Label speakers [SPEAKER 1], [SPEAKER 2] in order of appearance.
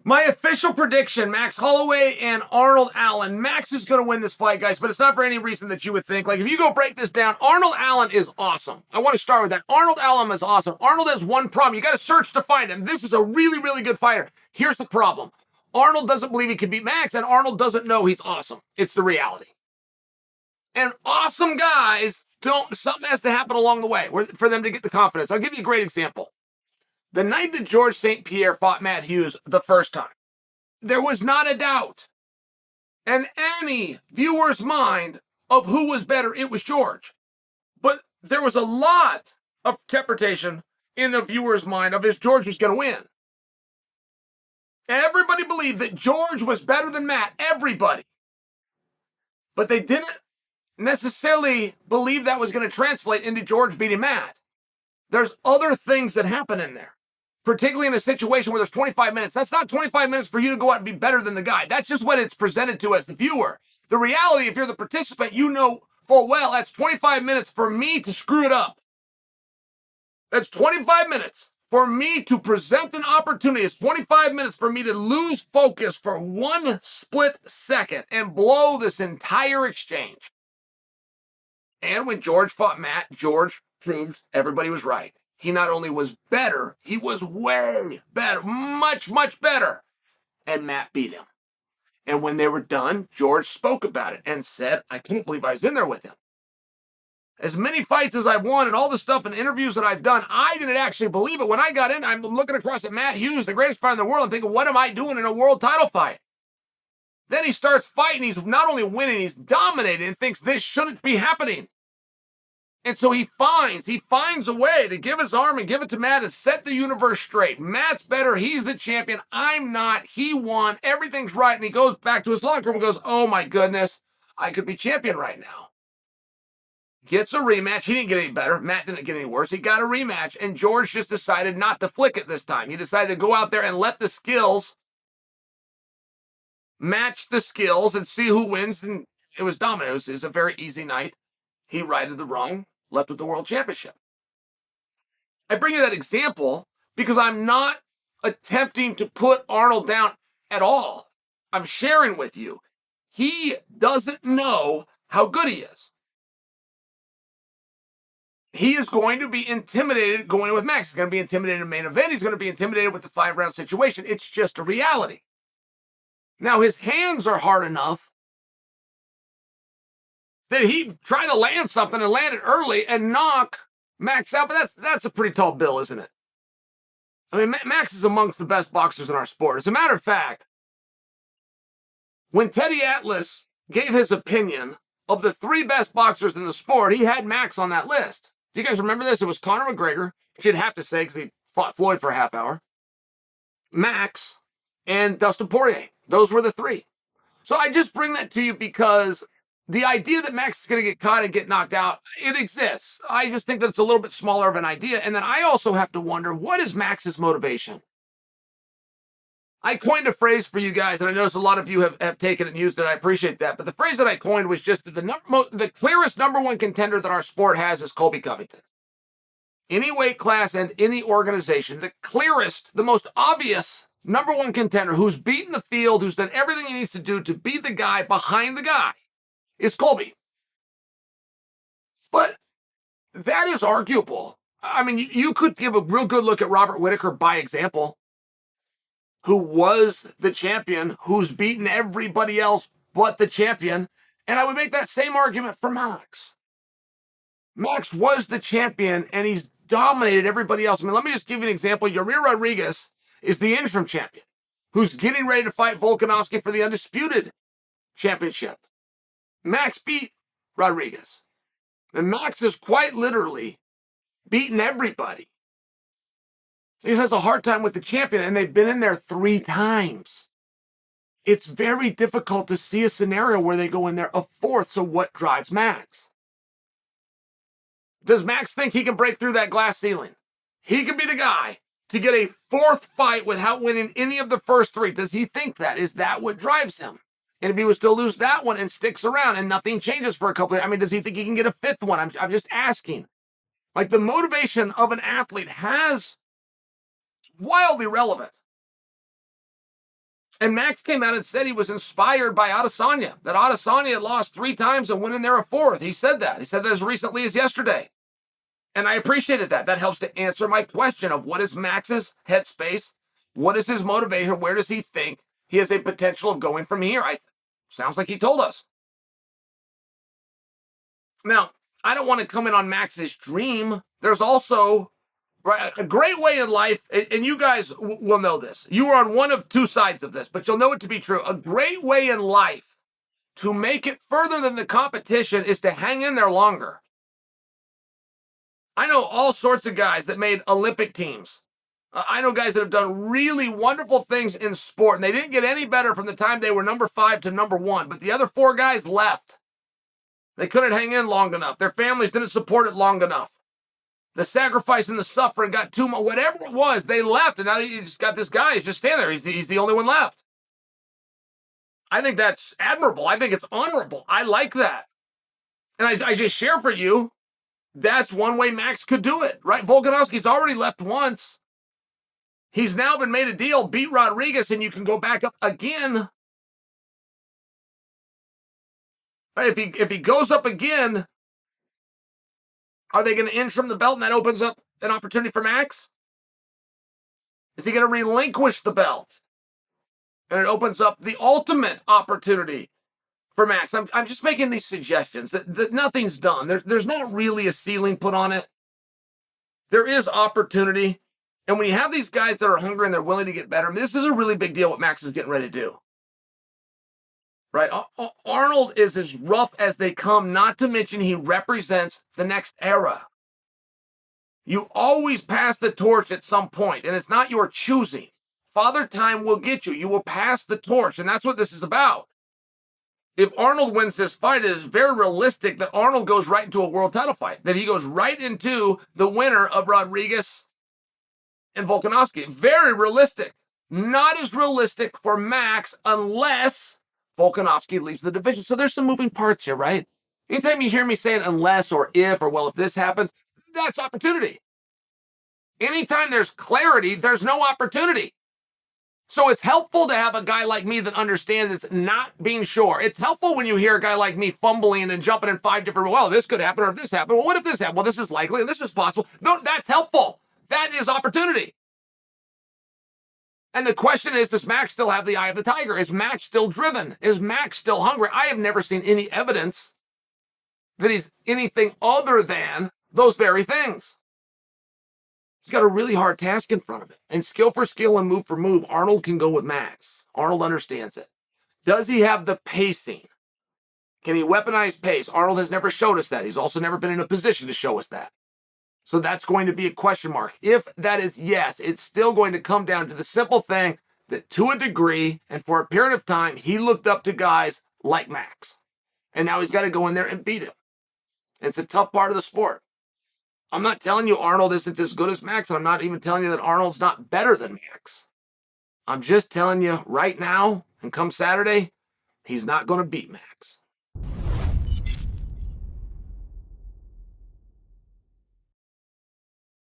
[SPEAKER 1] My official prediction, Max Holloway and Arnold Allen. Max is going to win this fight, guys, but it's not for any reason that you would think. Like, if you go break this down, Arnold Allen is awesome. I want to start with that. Arnold Allen is awesome. Arnold has one problem. You got to search to find him. This is a really, really good fighter. Here's the problem. Arnold doesn't believe he can beat Max, and Arnold doesn't know he's awesome. It's the reality. And awesome guys something has to happen along the way for them to get the confidence. I'll give you a great example. The night that George St. Pierre fought Matt Hughes the first time, there was not a doubt in any viewer's mind of who was better. It was George. But there was a lot of interpretation in the viewer's mind of if George was going to win. Everybody believed that George was better than Matt. Everybody. But they didn't necessarily believe that was going to translate into George beating Matt. There's other things that happen in there. Particularly in a situation where there's 25 minutes. That's not 25 minutes for you to go out and be better than the guy. That's just what it's presented to as the viewer. The reality, if you're the participant, you know full well that's 25 minutes for me to screw it up. That's 25 minutes for me to present an opportunity. It's 25 minutes for me to lose focus for one split second and blow this entire exchange. And when George fought Matt, George proved everybody was right. He not only was better, he was way better, much, much better. And Matt beat him. And when they were done, George spoke about it and said, I couldn't believe I was in there with him. As many fights as I've won and all the stuff and interviews that I've done, I didn't actually believe it. When I got in, I'm looking across at Matt Hughes, the greatest fighter in the world. I'm thinking, what am I doing in a world title fight? Then he starts fighting. He's not only winning, he's dominating and thinks this shouldn't be happening. And so he finds a way to give his arm and give it to Matt and set the universe straight. Matt's better. He's the champion. I'm not. He won. Everything's right. And he goes back to his locker room and goes, oh my goodness, I could be champion right now. Gets a rematch. He didn't get any better. Matt didn't get any worse. He got a rematch. And George just decided not to flick it this time. He decided to go out there and let the skills match the skills and see who wins. And it was dominant. It was a very easy night. He righted the wrong, left with the world championship. I bring you that example because I'm not attempting to put Arnold down at all. I'm sharing with you. He doesn't know how good he is. He is going to be intimidated going with Max. He's going to be intimidated in the main event. He's going to be intimidated with the 5-round situation. It's just a reality. Now, his hands are hard enough that he tried to land something and land it early and knock Max out. But that's a pretty tall bill, isn't it? I mean, Max is amongst the best boxers in our sport. As a matter of fact, when Teddy Atlas gave his opinion of the 3 best boxers in the sport, he had Max on that list. Do you guys remember this? It was Conor McGregor, which you'd have to say because he fought Floyd for a half hour, Max, and Dustin Poirier. Those were the 3. So I just bring that to you because the idea that Max is going to get caught and get knocked out, it exists. I just think that it's a little bit smaller of an idea. And then I also have to wonder, what is Max's motivation? I coined a phrase for you guys, and I notice a lot of you have taken it and used it. I appreciate that. But the phrase that I coined was just that the clearest number 1 contender that our sport has is Colby Covington. Any weight class and any organization, the clearest, the most obvious number 1 contender who's beaten the field, who's done everything he needs to do to beat the guy behind the guy, is Colby. But that is arguable. I mean, you could give a real good look at Robert Whittaker by example, who was the champion, who's beaten everybody else but the champion, and I would make that same argument for Max. Max was the champion, and he's dominated everybody else. I mean, let me just give you an example. Yair Rodriguez is the interim champion, who's getting ready to fight Volkanovski for the undisputed championship. Max beat Rodriguez. And Max has quite literally beaten everybody. He has a hard time with the champion, and they've been in there 3 times. It's very difficult to see a scenario where they go in there a 4th. So what drives Max? Does Max think he can break through that glass ceiling? He can be the guy to get a 4th fight without winning any of the first 3. Does he think that? Is that what drives him? And if he was to lose that one and sticks around and nothing changes for a couple of, I mean, does he think he can get a 5th one? I'm just asking. Like, the motivation of an athlete has wildly relevant. And Max came out and said he was inspired by Adesanya, that Adesanya had lost 3 times and went in there a 4th. He said that. He said that as recently as yesterday. And I appreciated that. That helps to answer my question of what is Max's headspace? What is his motivation? Where does he think he has a potential of going from here? Sounds like he told us. Now, I don't want to come in on Max's dream. There's also a great way in life, and you guys will know this. You are on one of 2 sides of this, but you'll know it to be true. A great way in life to make it further than the competition is to hang in there longer. I know all sorts of guys that made Olympic teams. I know guys that have done really wonderful things in sport, and they didn't get any better from the time they were number 5 to number 1, but the other 4 guys left. They couldn't hang in long enough. Their families didn't support it long enough. The sacrifice and the suffering got too much. Whatever it was, they left, and now you just got this guy. He's just standing there. He's the only one left. I think that's admirable. I think it's honorable. I like that. And I just share for you, that's one way Max could do it, right? Volkanovski's already left once. He's now been made a deal, beat Rodriguez, and you can go back up again. Right? If he goes up again, are they going to inch from the belt and that opens up an opportunity for Max? Is he going to relinquish the belt? And it opens up the ultimate opportunity for Max. I'm just making these suggestions that nothing's done. There's not really a ceiling put on it. There is opportunity. And when you have these guys that are hungry and they're willing to get better, I mean, this is a really big deal what Max is getting ready to do. Right? Arnold is as rough as they come, not to mention he represents the next era. You always pass the torch at some point, and it's not your choosing. Father Time will get you. You will pass the torch, and that's what this is about. If Arnold wins this fight, it is very realistic that Arnold goes right into a world title fight, that he goes right into the winner of Rodriguez and Volkanovski. Very realistic. Not as realistic for Max unless Volkanovski leaves the division. So there's some moving parts here, right? Anytime you hear me saying unless or if or well, if this happens, that's opportunity. Anytime there's clarity, there's no opportunity. So it's helpful to have a guy like me that understands it's not being sure. It's helpful when you hear a guy like me fumbling and jumping in 5 different, well, this could happen, or if this happened, well, what if this happened? Well, this is likely, and this is possible. No, that's helpful. That is opportunity. And the question is, does Max still have the eye of the tiger? Is Max still driven? Is Max still hungry? I have never seen any evidence that he's anything other than those very things. He's got a really hard task in front of him. And skill for skill and move for move, Arnold can go with Max. Arnold understands it. Does he have the pacing? Can he weaponize pace? Arnold has never showed us that. He's also never been in a position to show us that. So that's going to be a question mark. If that is yes, it's still going to come down to the simple thing that to a degree and for a period of time, he looked up to guys like Max. And now he's got to go in there and beat him. It's a tough part of the sport. I'm not telling you Arnold isn't as good as Max, and I'm not even telling you that Arnold's not better than Max. I'm just telling you right now, and come Saturday, he's not going to beat Max.